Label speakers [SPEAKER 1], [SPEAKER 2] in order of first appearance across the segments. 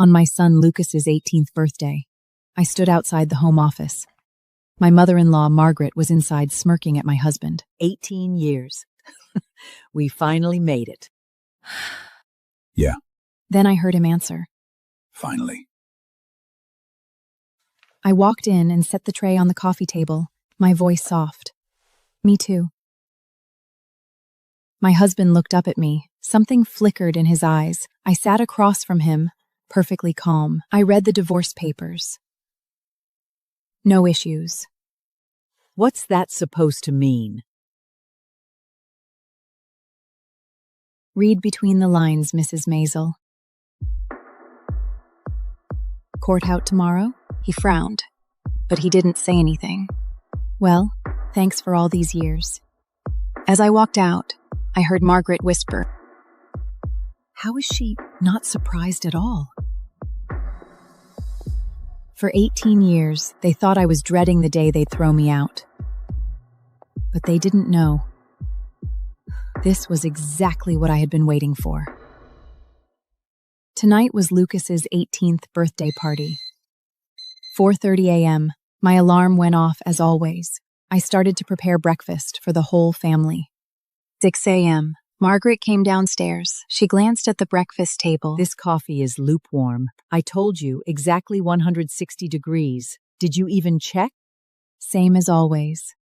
[SPEAKER 1] On my son Lucas's 18th birthday, I stood outside the home office. My mother-in-law, Margaret, was inside smirking at my husband.
[SPEAKER 2] 18 years. We finally made it.
[SPEAKER 3] Yeah,
[SPEAKER 1] Then I heard him answer.
[SPEAKER 3] finally.
[SPEAKER 1] I walked in and set the tray on the coffee table, my voice soft. Me too. My husband looked up at me. Something flickered in his eyes. I sat across from him, perfectly calm. I read the divorce papers. No issues.
[SPEAKER 2] What's that supposed to mean?
[SPEAKER 1] Read between the lines, Mrs. Maisel. Court out tomorrow? He frowned, but he didn't say anything. Well, thanks for all these years. As I walked out, I heard Margaret whisper, "How is she not surprised at all?" For 18 years, they thought I was dreading the day they'd throw me out. But they didn't know. This was exactly what I had been waiting for. Tonight was Lucas's 18th birthday party. 4:30 a.m., my alarm went off as always. I started to prepare breakfast for the whole family. 6 a.m., Margaret came downstairs. She glanced at the breakfast table.
[SPEAKER 2] This coffee is lukewarm. I told you, exactly 160 degrees. Did you even check?
[SPEAKER 1] Same as always.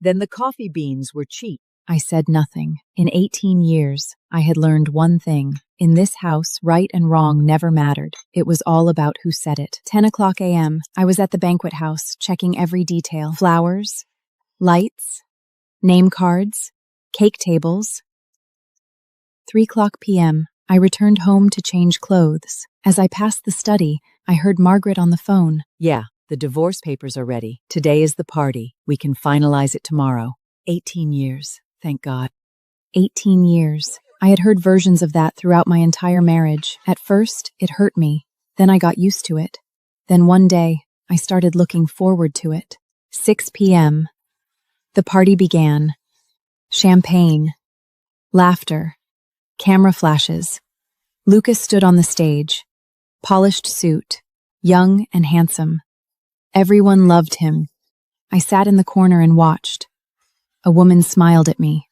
[SPEAKER 2] Then the coffee beans were cheap.
[SPEAKER 1] I said nothing. In 18 years, I had learned one thing. In this house, right and wrong never mattered. It was all about who said it. 10 o'clock a.m., I was at the banquet house, checking every detail. Flowers, lights, name cards, cake tables. 3 o'clock p.m., I returned home to change clothes. As I passed the study, I heard Margaret on the phone.
[SPEAKER 2] Yeah, the divorce papers are ready. Today is the party. We can finalize it tomorrow. 18 years, thank God.
[SPEAKER 1] 18 years. I had heard versions of that throughout my entire marriage. At first, it hurt me. Then I got used to it. Then one day, I started looking forward to it. 6 p.m. The party began. Champagne. Laughter. Camera flashes. Lucas stood on the stage. Polished suit. Young and handsome. Everyone loved him. I sat in the corner and watched. A woman smiled at me.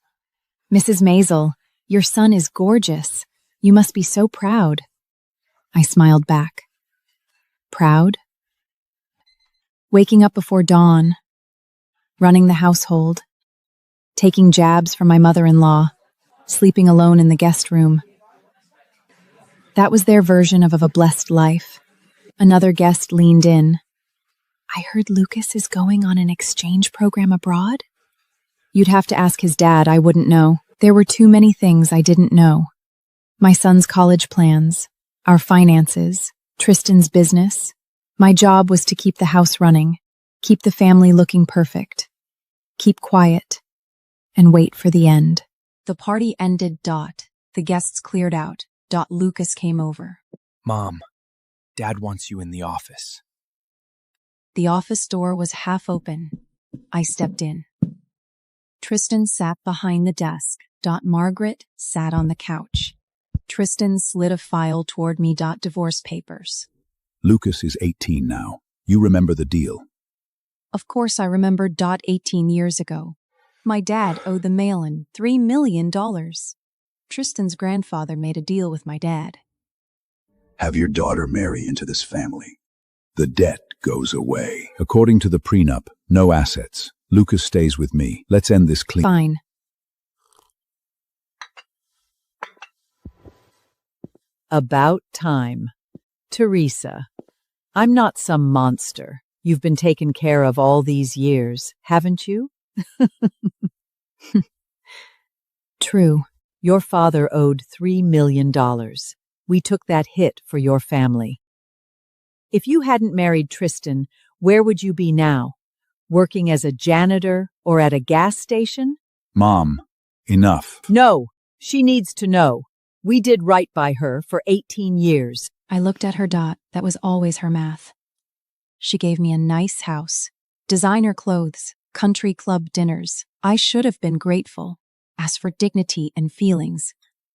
[SPEAKER 1] "Mrs. Maisel, your son is gorgeous. You must be so proud." I smiled back. Proud? Waking up before dawn, running the household, taking jabs from my mother-in-law, sleeping alone in the guest room. That was their version of a blessed life. Another guest leaned in. "I heard Lucas is going on an exchange program abroad?" You'd have to ask his dad, I wouldn't know. There were too many things I didn't know. My son's college plans, our finances, Tristan's business. My job was to keep the house running, keep the family looking perfect, keep quiet, and wait for the end. The party ended. The guests cleared out. Lucas came over.
[SPEAKER 4] Mom, Dad wants you in the office.
[SPEAKER 1] The office door was half open. I stepped in. Tristan sat behind the desk. Margaret sat on the couch. Tristan slid a file toward me. Divorce papers.
[SPEAKER 3] Lucas is 18 now. You remember the deal.
[SPEAKER 1] Of course I remembered. 18 years ago. My dad owed the mail-in $3 million. Tristan's grandfather made a deal with my dad.
[SPEAKER 3] Have your daughter marry into this family. The debt goes away. According to the prenup, no assets. Lucas stays with me. Let's end this clean.
[SPEAKER 1] Fine.
[SPEAKER 2] About time. Teresa, I'm not some monster. You've been taken care of all these years, haven't you?
[SPEAKER 1] True.
[SPEAKER 2] Your father owed $3 million. We took that hit for your family. If you hadn't married Tristan, where would you be now? Working as a janitor or at a gas station?
[SPEAKER 3] Mom, enough.
[SPEAKER 2] No, she needs to know. We did right by her for 18 years.
[SPEAKER 1] I looked at her. That was always her math. She gave me a nice house, designer clothes, country club dinners. I should have been grateful. As for dignity and feelings,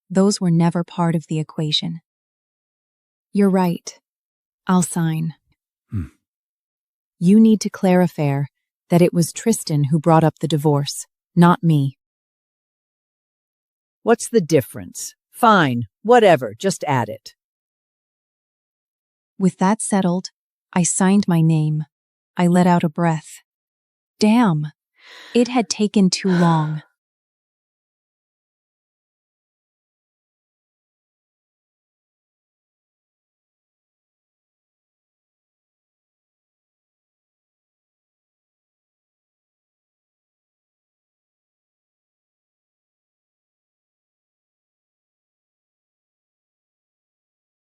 [SPEAKER 1] those were never part of the equation. You're right. I'll sign.
[SPEAKER 3] Hmm.
[SPEAKER 1] You need to clarify that it was Tristan who brought up the divorce, not me.
[SPEAKER 2] What's the difference? Fine, whatever, just add it.
[SPEAKER 1] With that settled, I signed my name. I let out a breath. Damn, it had taken too long.